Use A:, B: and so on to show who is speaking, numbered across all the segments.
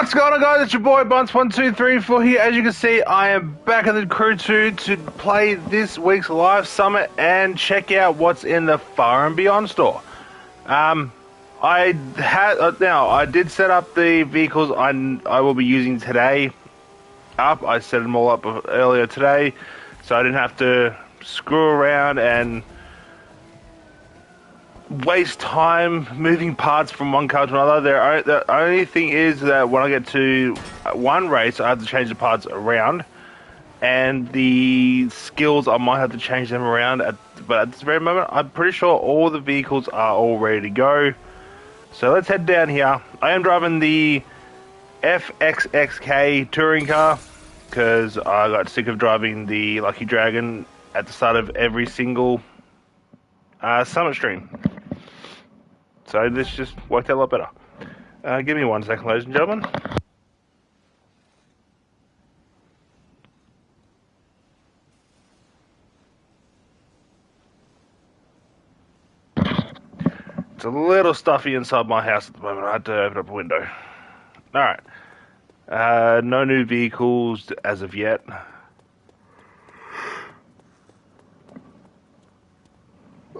A: What's going on, guys? It's your boy Bunce1234 here. As you can see, I am back at the Crew 2 to play this week's live summit and check out what's in the Far and Beyond store. I did set up the vehicles I will be using today up. I set them all up earlier today, so I didn't have to screw around and waste time moving parts from one car to another. The only thing is that when I get to one race, I have to change the parts around, and the skills I might have to change them around. But at this very moment, I'm pretty sure all the vehicles are all ready to go. So let's head down here. I am driving the FXXK touring car because I got sick of driving the Lucky Dragon at the start of every single summit stream. So this just worked out a lot better. Give me 1 second, ladies and gentlemen. It's a little stuffy inside my house at the moment. I had to open up a window. Alright. No new vehicles as of yet.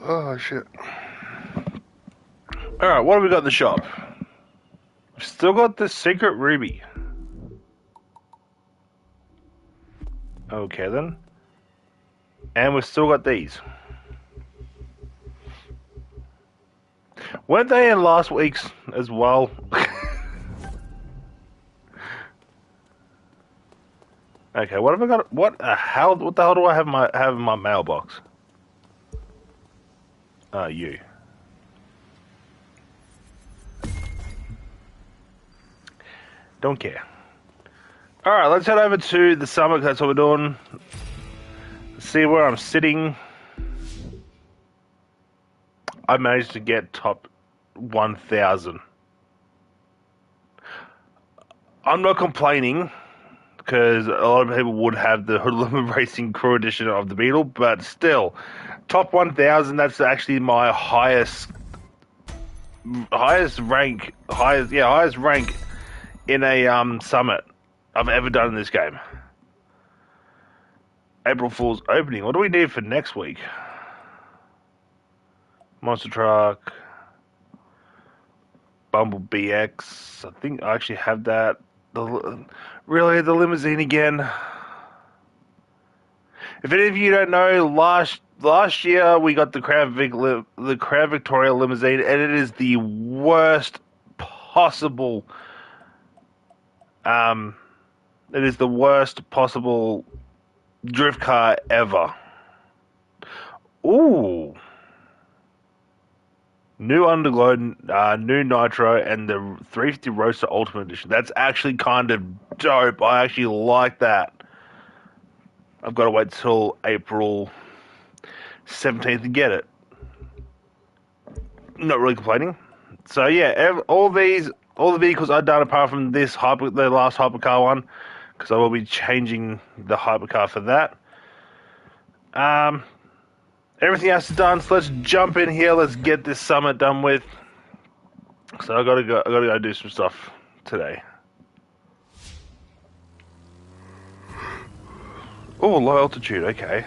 A: Oh, shit. Alright, what have we got in the shop? We've still got the Secret Ruby. Okay, then. And we've still got these. Weren't they in last week's as well? Okay, what have I got? What the hell do I have in my mailbox? You. Don't care. Alright, let's head over to the summit. That's what we're doing. Let's see where I'm sitting. I managed to get top 1,000. I'm not complaining, because a lot of people would have the Hoodlum Racing Crew edition of the Beetle, but still, top 1,000, that's actually my highest rank in a summit I've ever done in this game. April Fool's opening. What do we need for next week? Monster Truck, Bumblebee X. I think I actually have that. Really, the limousine again. If any of you don't know, last year we got the Crown Victoria limousine, and it is the worst possible. It is the worst possible drift car ever. Ooh. New Underglow, new Nitro, and the 350 Roadster Ultimate Edition. That's actually kind of dope. I actually like that. I've got to wait till April 17th to get it. Not really complaining. So yeah, all the vehicles I've done apart from the last hypercar one, because I will be changing the hypercar for that. Everything else is done, so let's jump in here. Let's get this summit done with. So I gotta go do some stuff today. Oh, low altitude. Okay.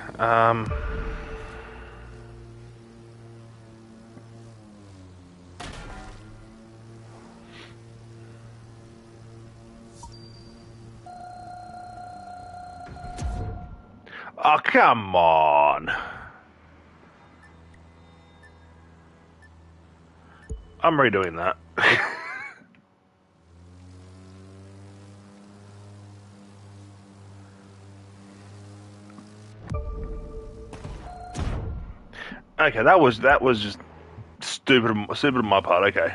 A: Oh, come on. I'm redoing that. Okay, that was just stupid on my part. Okay.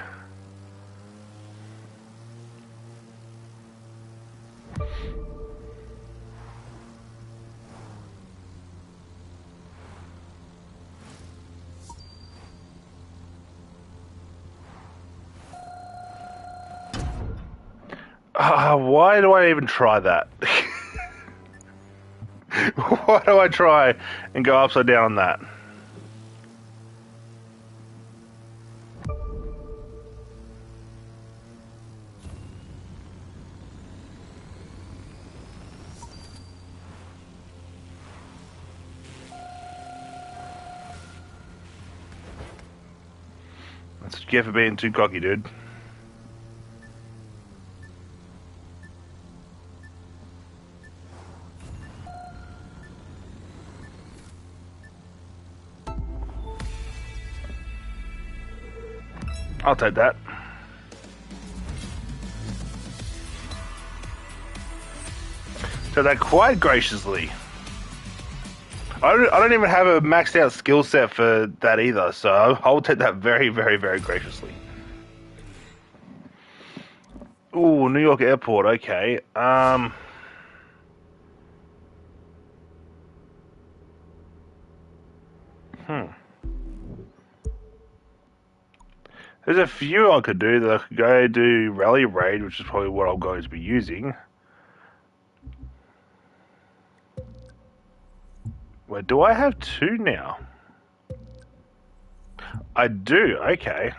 A: Why do I even try that? Why do I try and go upside down on that? That's what you get for being too cocky, dude. I'll take that. So that quite graciously. I don't even have a maxed out skill set for that either, so I'll take that very, very, very graciously. Ooh, New York Airport, okay. There's a few I could do. That I could go do Rally Raid, which is probably what I'm going to be using. Wait, do I have two now? I do, okay.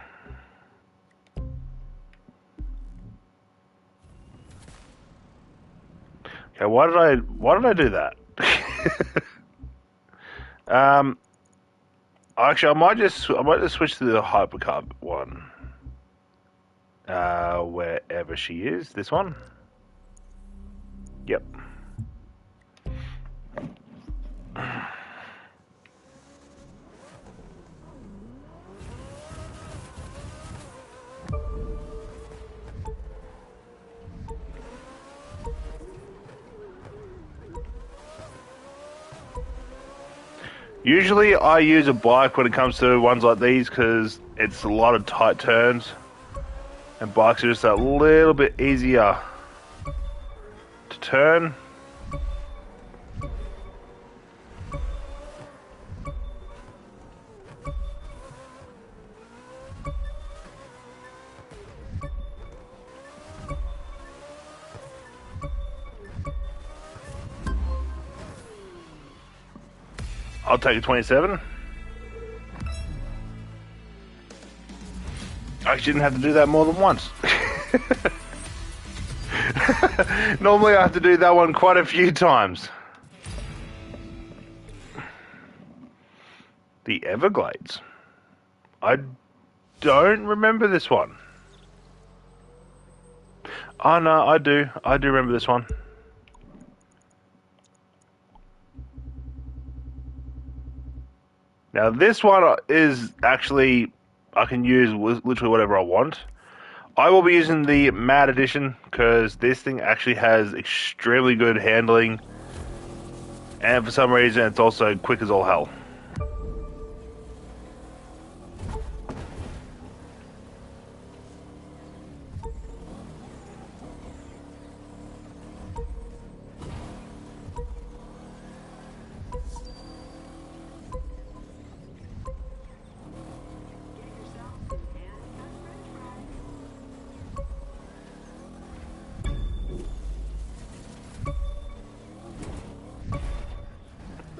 A: Okay, why did I do that? Actually, I might just switch to the hypercar one. Wherever she is, this one. Yep. Usually I use a bike when it comes to ones like these because it's a lot of tight turns and bikes are just a little bit easier to turn. I'll take a 27. I shouldn't have to do that more than once. Normally I have to do that one quite a few times. The Everglades. I don't remember this one. Oh no, I do. I do remember this one. Now this one is actually, I can use literally whatever I want. I will be using the Mad Edition because this thing actually has extremely good handling, and for some reason it's also quick as all hell.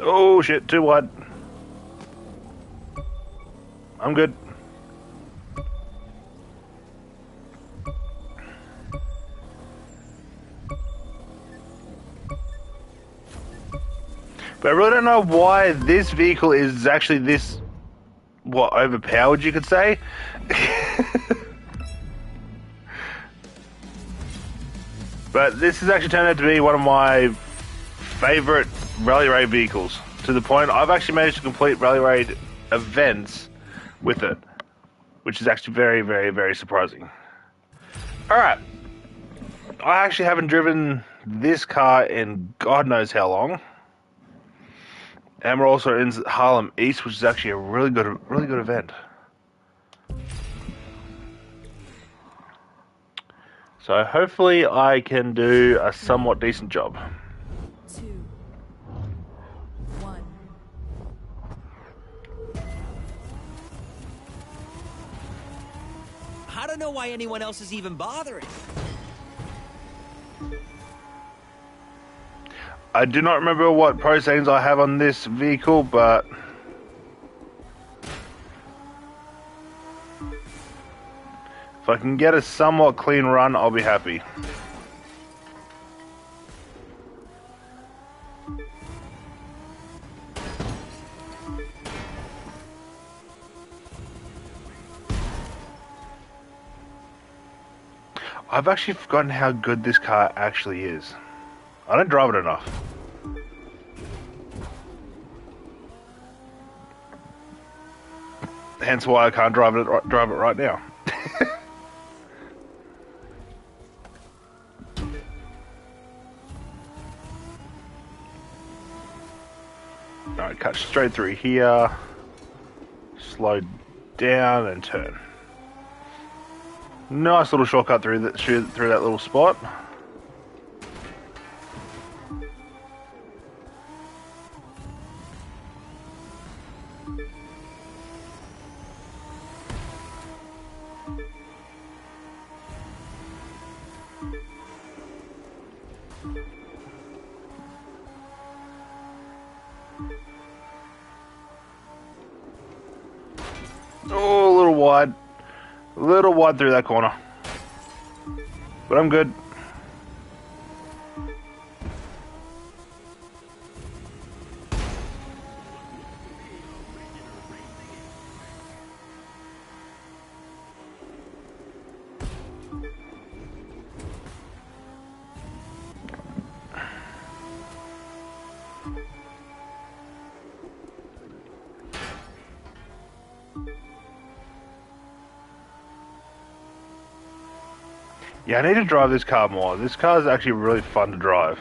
A: Oh shit, too wide. I'm good. But I really don't know why this vehicle is actually this, what, overpowered you could say? But this has actually turned out to be one of my favorite Rally Raid vehicles, to the point I've actually managed to complete Rally Raid events with it, which is actually very, very, very surprising. Alright, I actually haven't driven this car in God knows how long, and we're also in Harlem East, which is actually a really good event. So hopefully I can do a somewhat decent job.
B: 2, 1.
C: I don't know why anyone else is even bothering.
A: I do not remember what pro settings I have on this vehicle, but if I can get a somewhat clean run, I'll be happy. I've actually forgotten how good this car actually is. I don't drive it enough. Hence why I can't drive it right now. Alright, cut straight through here. Slow down and turn. Nice little shortcut through that little spot. Oh, a little wide. A little wide through that corner. But I'm good. Yeah, I need to drive this car more. This car is actually really fun to drive.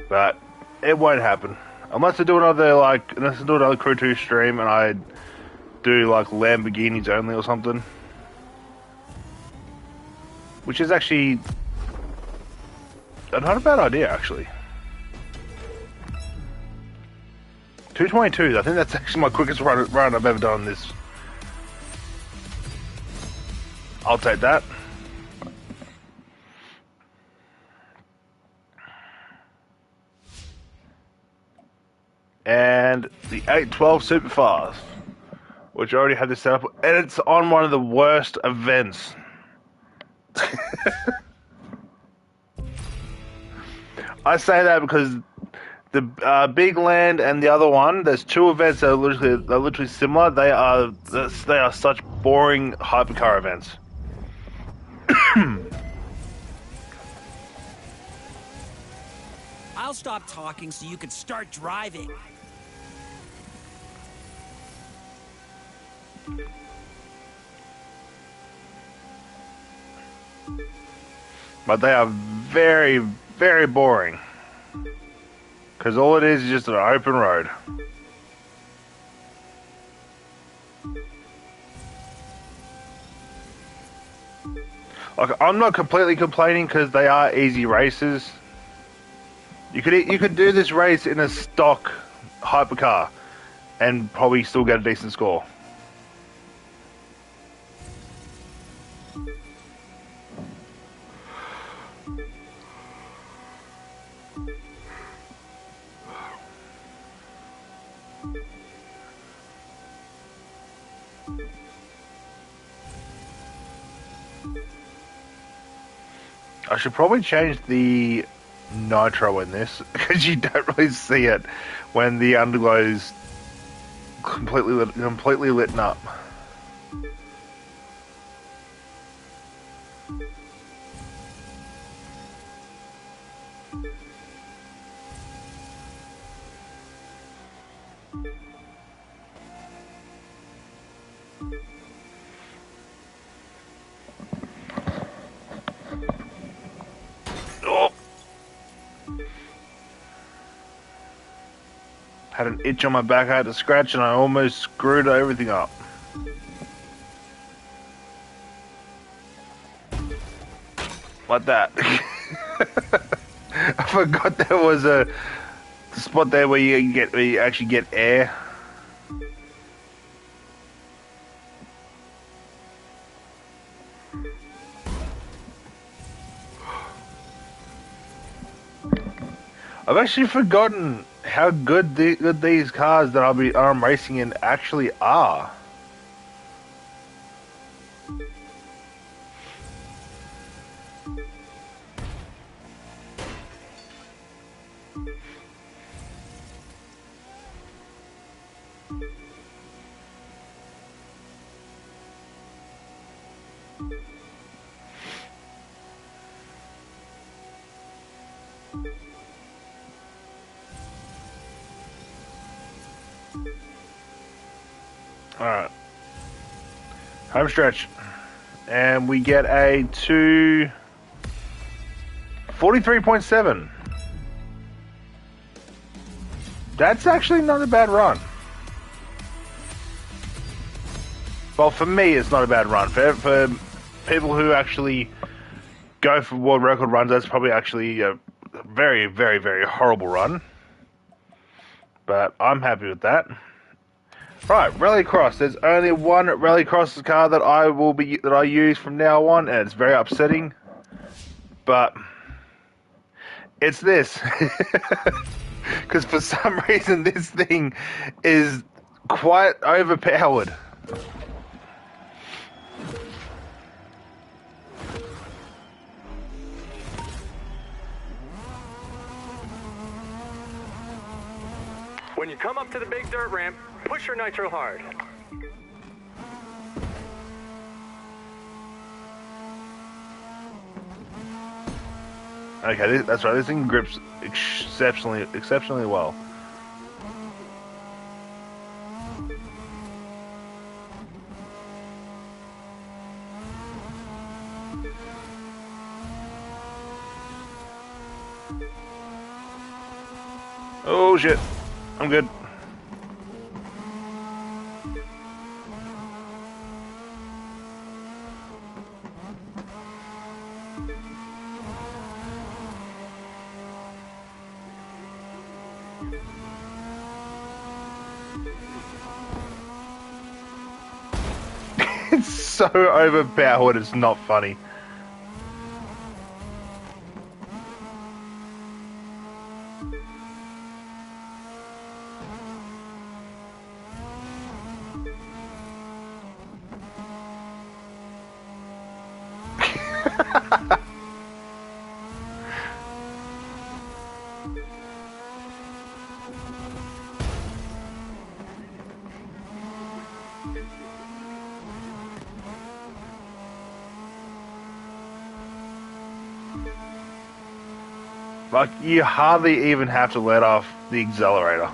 A: But it won't happen. Unless I do another Crew 2 stream and I do like Lamborghinis only or something. Which is actually not a bad idea, actually. 222s, I think that's actually my quickest run I've ever done on this. I'll take that. And the 812 Superfast, which I already had this set up, and it's on one of the worst events. I say that because the Big Land and the other one, there's two events that are literally similar. They are such boring hypercar events.
C: I'll stop talking so you can start driving.
A: But they are very, very boring. Because all it is just an open road. Like, I'm not completely complaining because they are easy races. You could do this race in a stock hypercar and probably still get a decent score. I should probably change the nitro in this because you don't really see it when the underglow's completely lit up. Oh. Had an itch on my back I had to scratch and I almost screwed everything up. Like that. I forgot there was a spot there where you actually get air. I've actually forgotten how good these cars that I'm racing in actually are. Alright. Home stretch. And we get a 43.7. That's actually not a bad run. Well, for me, it's not a bad run. For people who actually go for world record runs, that's probably actually a very, very, very horrible run. But I'm happy with that. Right, Rallycross. There's only one Rallycross car that I use from now on, and it's very upsetting. But it's this, because for some reason this thing is quite overpowered.
B: When you come up to the big dirt ramp, push your nitro hard.
A: Okay, that's right. This thing grips exceptionally well. Oh shit! I'm good. It's so overpowered, it's not funny. Like, you hardly even have to let off the accelerator.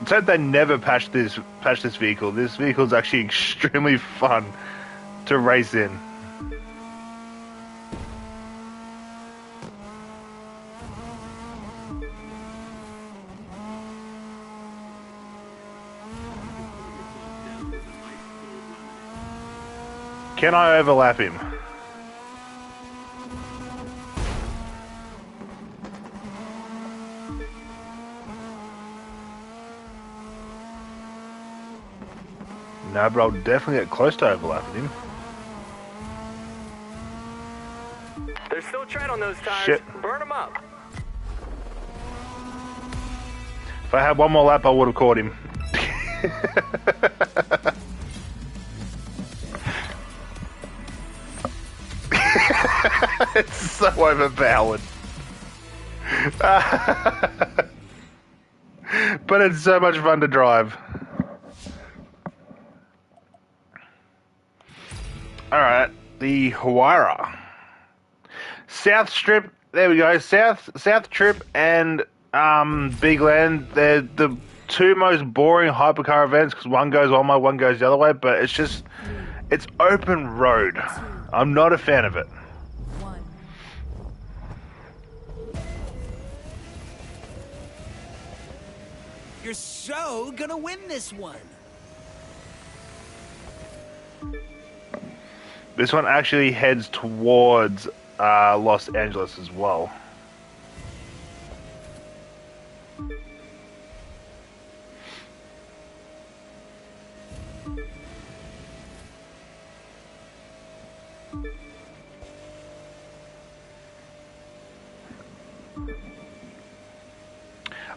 A: It's like they never patched this vehicle. This vehicle is actually extremely fun to race in. Can I overlap him? No, but I'll definitely get close to overlapping him.
B: There's still tread on those tires.
A: Shit.
B: Burn them up.
A: If I had one more lap, I would have caught him. It's so overpowered. But it's so much fun to drive. Alright, the Huayra. South Strip, there we go. South Trip and Big Land, they're the two most boring hypercar events because one goes one way, one goes the other way, but it's open road. I'm not a fan of it.
C: You're so gonna win this one.
A: This one actually heads towards Los Angeles as well.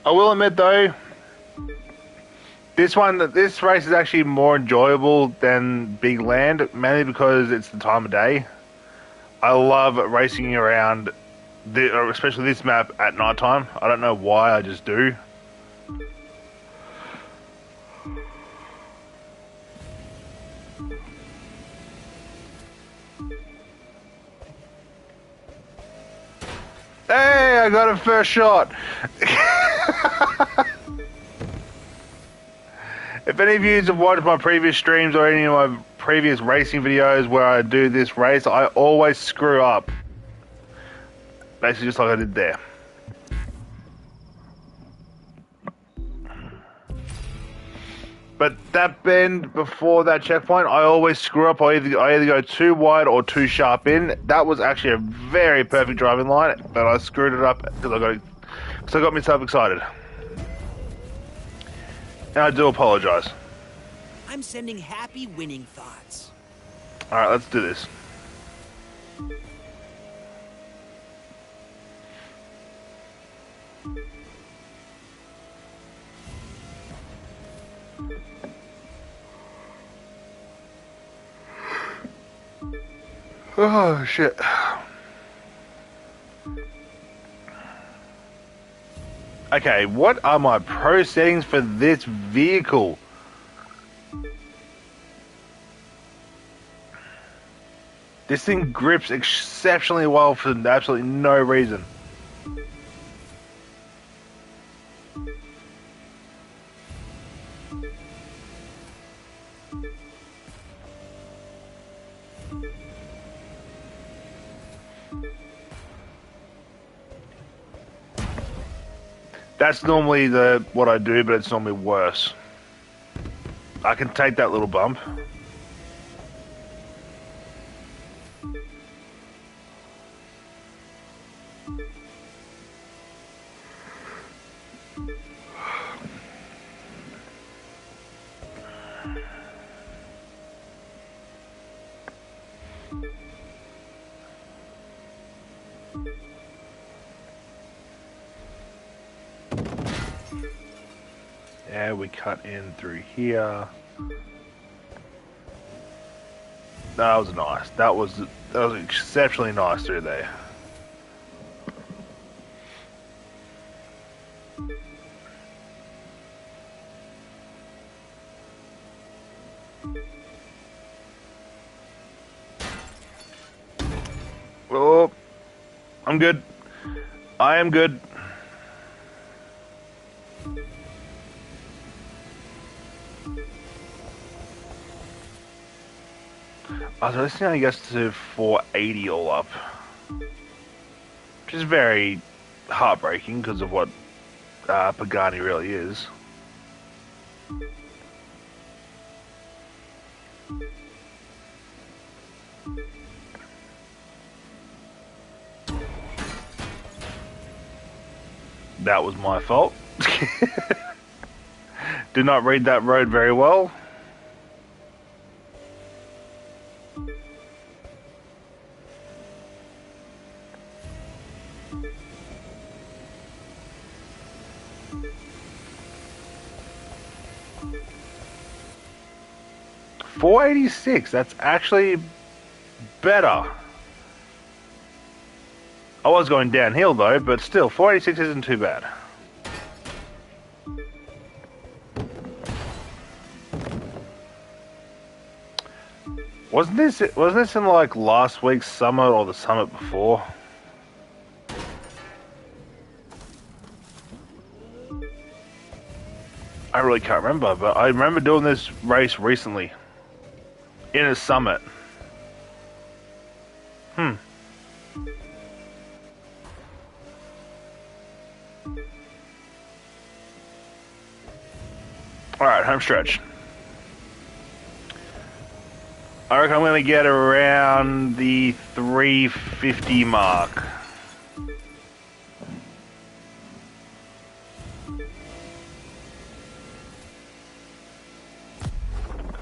A: I will admit though, this race is actually more enjoyable than Big Land, mainly because it's the time of day. I love racing around, especially this map at night time. I don't know why, I just do. Hey, I got a first shot. If any of you have watched my previous streams or any of my previous racing videos where I do this race, I always screw up. Basically just like I did there. But that bend before that checkpoint, I always screw up. I either go too wide or too sharp in. That was actually a very perfect driving line, but I screwed it up because I got myself excited. And I do apologize.
C: I'm sending happy winning thoughts.
A: All right, let's do this. Oh, shit. Okay, what are my pro settings for this vehicle? This thing grips exceptionally well for absolutely no reason. That's normally what I do, but it's normally worse. I can take that little bump. Yeah, we cut in through here. That was nice. That was exceptionally nice through there. Oh, I'm good. I am good. So this thing only gets to 480 all up, which is very heartbreaking because of what Pagani really is. That was my fault. Did not read that road very well. .486, that's actually better. I was going downhill though, but still, 486 isn't too bad. Wasn't this in like last week's summit or the summit before? I really can't remember, but I remember doing this race recently in a summit. Alright, home stretch. I reckon I'm going to get around the 350 mark.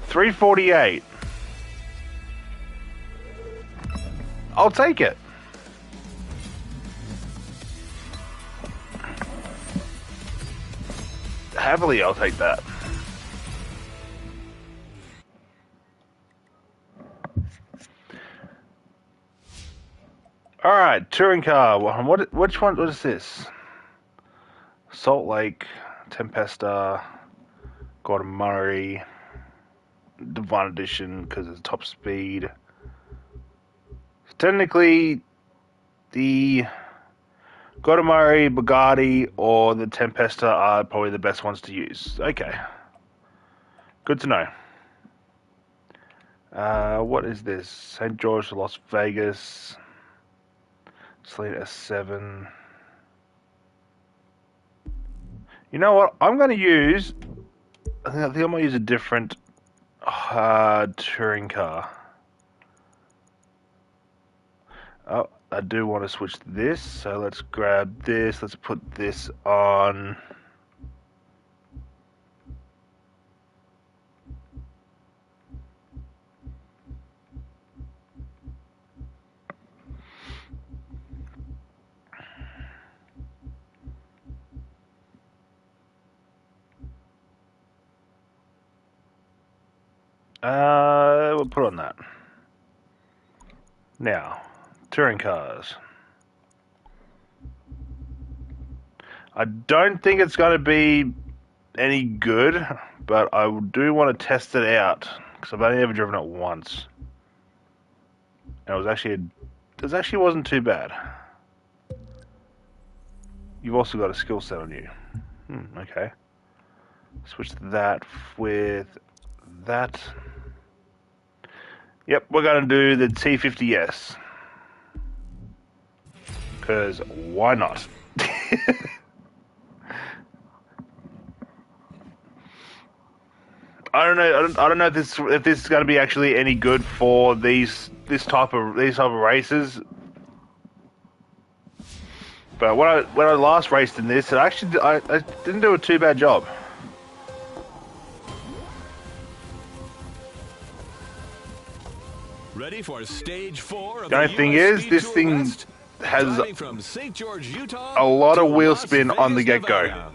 A: $348. I'll take it. Happily, I'll take that. All right, touring car. Which one? What is this? Salt Lake, Tempesta, Gordon Murray, Divine Edition because it's top speed. Technically, the Godamari, Bugatti, or the Tempesta are probably the best ones to use. Okay. Good to know. What is this? St. George, Las Vegas. Slate S7. You know what? I'm going to use... I think I might use a different touring car. Oh, I do want to switch this, so let's grab this. Let's put this on. We'll put on that. Now, touring cars. I don't think it's going to be any good, but I do want to test it out because I've only ever driven it once. And it actually wasn't too bad. You've also got a skill set on you. Okay. Switch that with that. Yep, we're going to do the T50S. Because why not? I don't know. I don't know if this is going to be actually any good for these type of races. But when I last raced in this, I didn't do a too bad job.
D: Ready for stage 4 of
A: the only thing is, this thing has a lot of wheel spin on the get-go,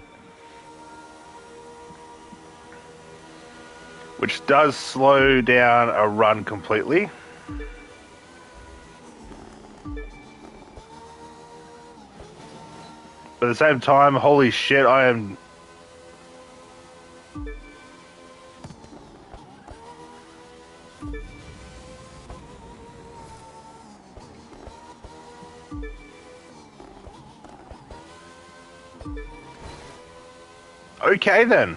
A: which does slow down a run completely. But at the same time, holy shit, I am... Okay then.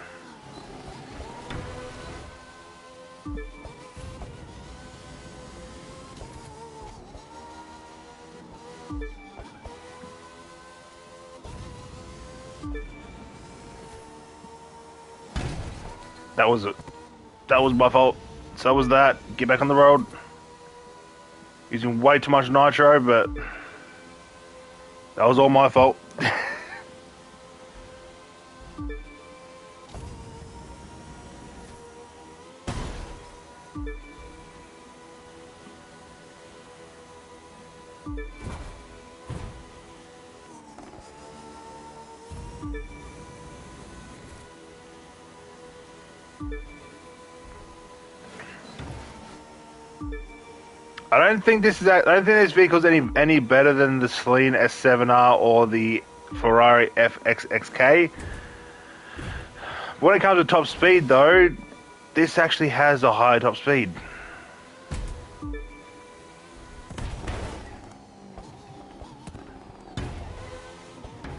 A: That was it. That was my fault. So was that. Get back on the road. Using way too much nitro, but that was all my fault. I don't think this vehicle's any better than the Celine S7R or the Ferrari FXXK. When it comes to top speed, though, this actually has a higher top speed.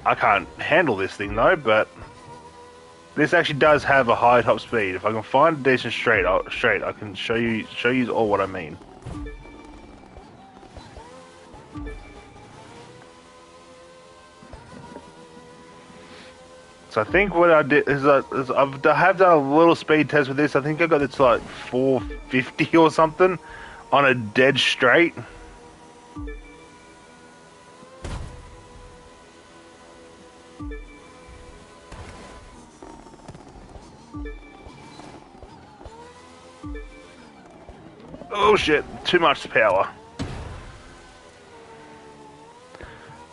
A: I can't handle this thing though, but this actually does have a high top speed. If I can find a decent straight, I can show you all what I mean. So I think what I did is I have done a little speed test with this. I think I got it to like 450 or something on a dead straight. Oh shit, too much power.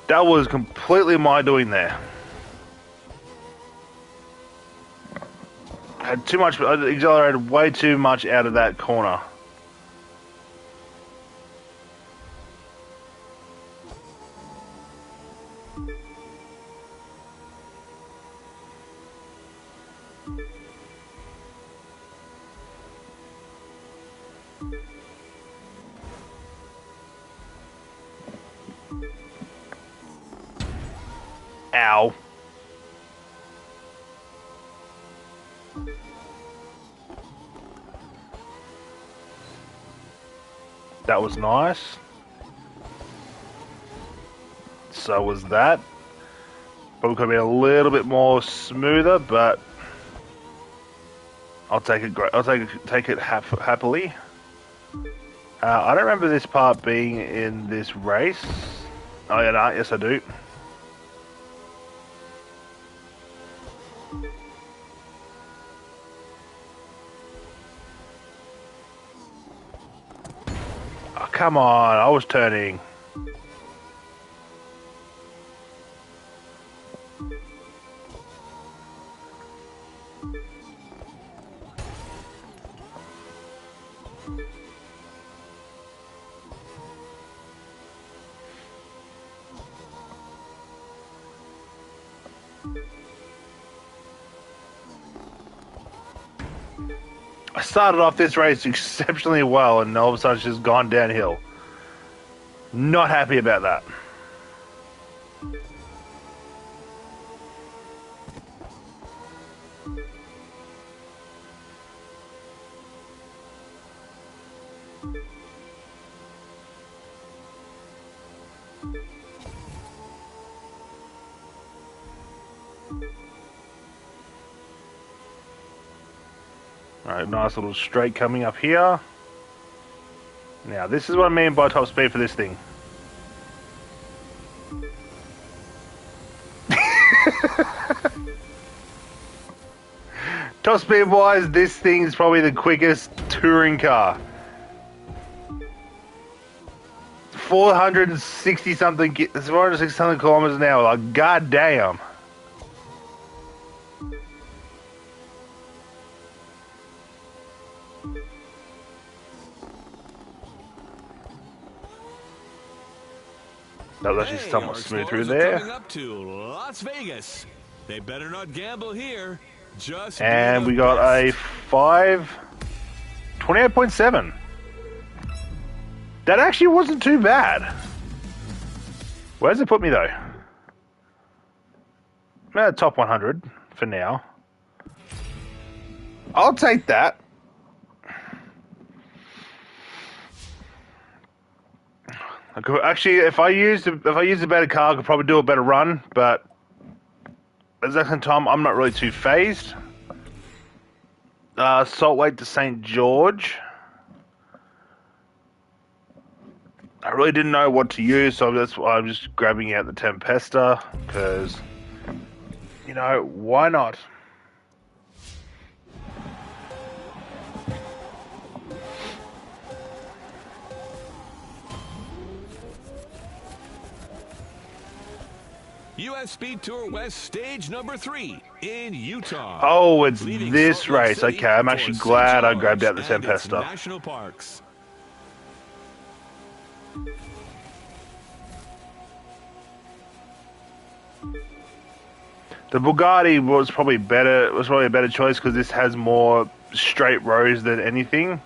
A: That was completely my doing there. Had too much, I accelerated way too much out of that corner. Ow. That was nice. So was that. Probably could have been a little bit more smoother, but I'll take it. I'll take it happily. I don't remember this part being in this race. Oh yeah, no, yes I do. Oh, come on, I was turning. I started off this race exceptionally well, and all of a sudden it's just gone downhill. Not happy about that. Alright, nice little straight coming up here. Now, this is what I mean by top speed for this thing. Top speed wise, this thing is probably the quickest touring car. 460 something kilometers an hour. Like, god damn. That was actually somewhat smooth through there.
D: Coming up to Las Vegas. They better not gamble here. Just
A: and we got a 28.7. That actually wasn't too bad. Where does it put me though? Top 100 for now. I'll take that. Actually, if I used a better car, I could probably do a better run. But at the same time, I'm not really too phased. Salt Lake to St. George. I really didn't know what to use, so that's why I'm just grabbing out the Tempesta because, you know, why not?
D: U.S. Speed Tour West stage number 3 in Utah.
A: Oh, it's
D: Leaving
A: this
D: Salt Lake
A: race.
D: City
A: Okay, I'm actually
D: for
A: glad I
D: St.
A: grabbed out the
D: George and its
A: Tempesta.
D: National parks.
A: The Bugatti was probably better. Was probably a better choice because this has more straight roads than anything.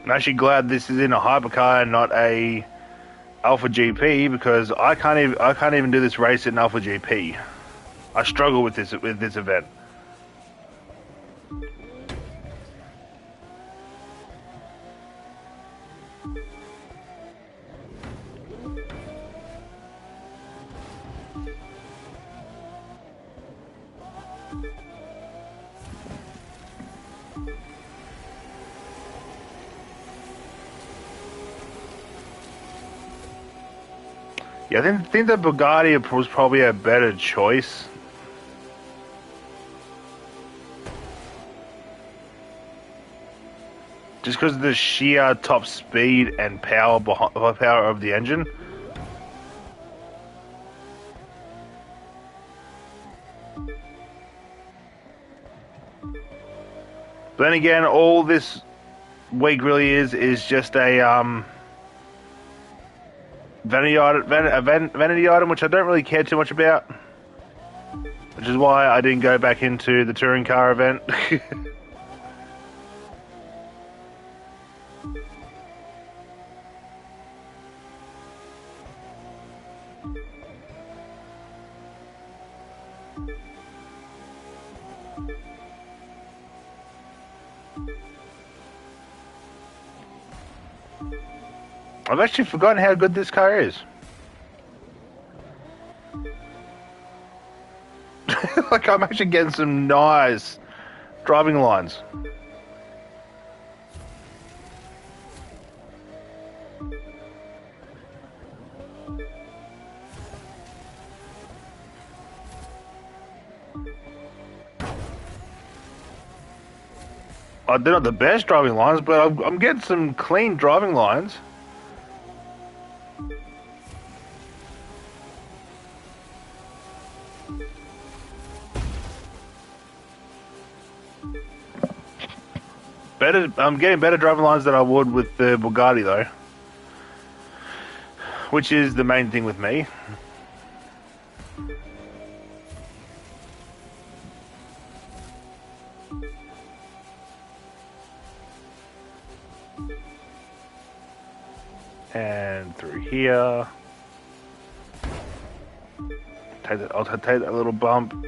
A: I'm actually glad this is in a hypercar and not a Alpha GP because I can't even do this race in Alpha GP. I struggle with this event. Yeah, I think the Bugatti was probably a better choice. Just because of the sheer top speed and power of the engine. But then again, all this week really is just a vanity item, which I don't really care too much about, which is why I didn't go back into the touring car event. I've actually forgotten how good this car is. Like, I'm actually getting some nice driving lines. They're not the best driving lines, but I'm getting some clean driving lines. I'm getting better driving lines than I would with the Bugatti, though, which is the main thing with me. And through here, I'll take that little bump.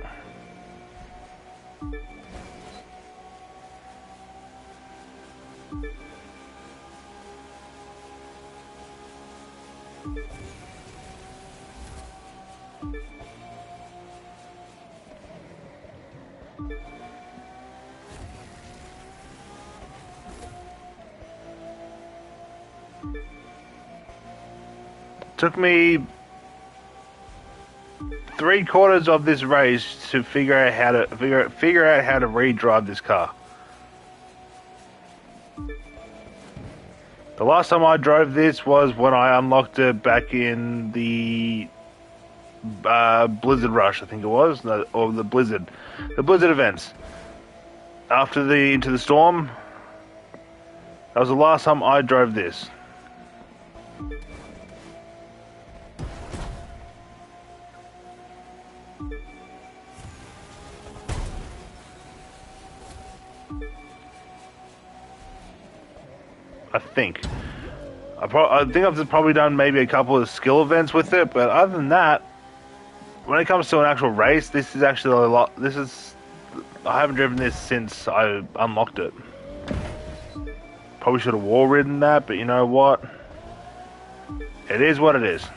A: Took me 3/4 of this race to figure out how to redrive this car. The last time I drove this was when I unlocked it back in the Blizzard Rush, I think it was, no, or the Blizzard events. After the Into the Storm, that was the last time I drove this. I think I've probably done maybe a couple of skill events with it, but other than that, when it comes to an actual race, this is actually a lot. I haven't driven this since I unlocked it. Probably should have wall ridden that, but you know what? It is what it is.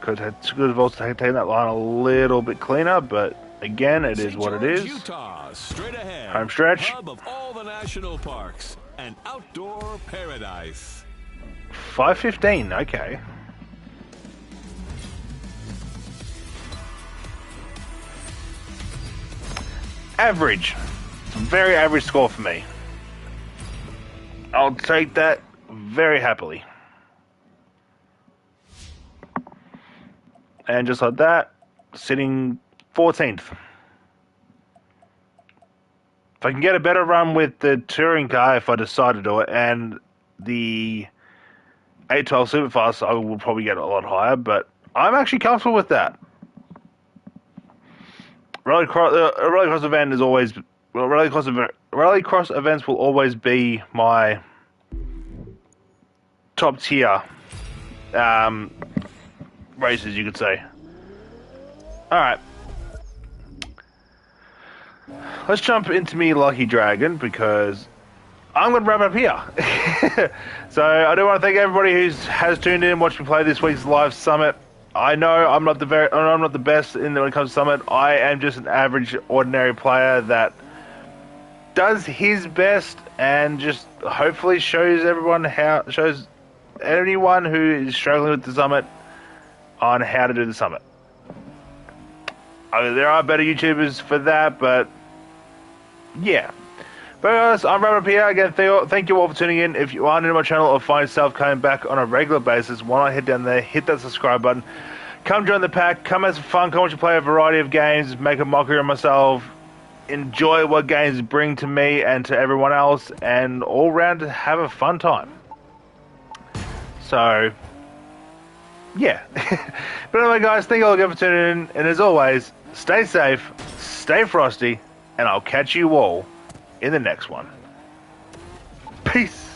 A: Could have also taken that line a little bit cleaner, but again, it is what it is.
D: Utah, straight ahead.
A: Home stretch.
D: Hub of all the national parks, an outdoor paradise.
A: 5:15. Okay. Average. Very average score for me. I'll take that very happily. And just like that, sitting 14th. If I can get a better run with the touring car, if I decide to do it, and the 812 Superfast, I will probably get a lot higher, but I'm actually comfortable with that. Rallycross event is always... Well, Rallycross events will always be my top tier races, you could say. Alright. Let's jump into me Lucky Dragon, because I'm going to wrap it up here. So I do want to thank everybody who has tuned in and watched me play this week's live summit. I know I'm not the best when it comes to summit. I am just an average, ordinary player that does his best and just hopefully shows anyone who is struggling with the summit on how to do the summit. There are better YouTubers for that, but yeah. But guys, I'm wrapping up here. Again, thank you all for tuning in. If you are new to my channel or find yourself coming back on a regular basis, why not head down there, hit that subscribe button, come join the pack, come have some fun, come watch you play a variety of games, make a mockery of myself, enjoy what games bring to me and to everyone else, and all round have a fun time. So, yeah. But anyway, guys, thank you all again for tuning in, and as always, stay safe, stay frosty, and I'll catch you all in the next one. Peace.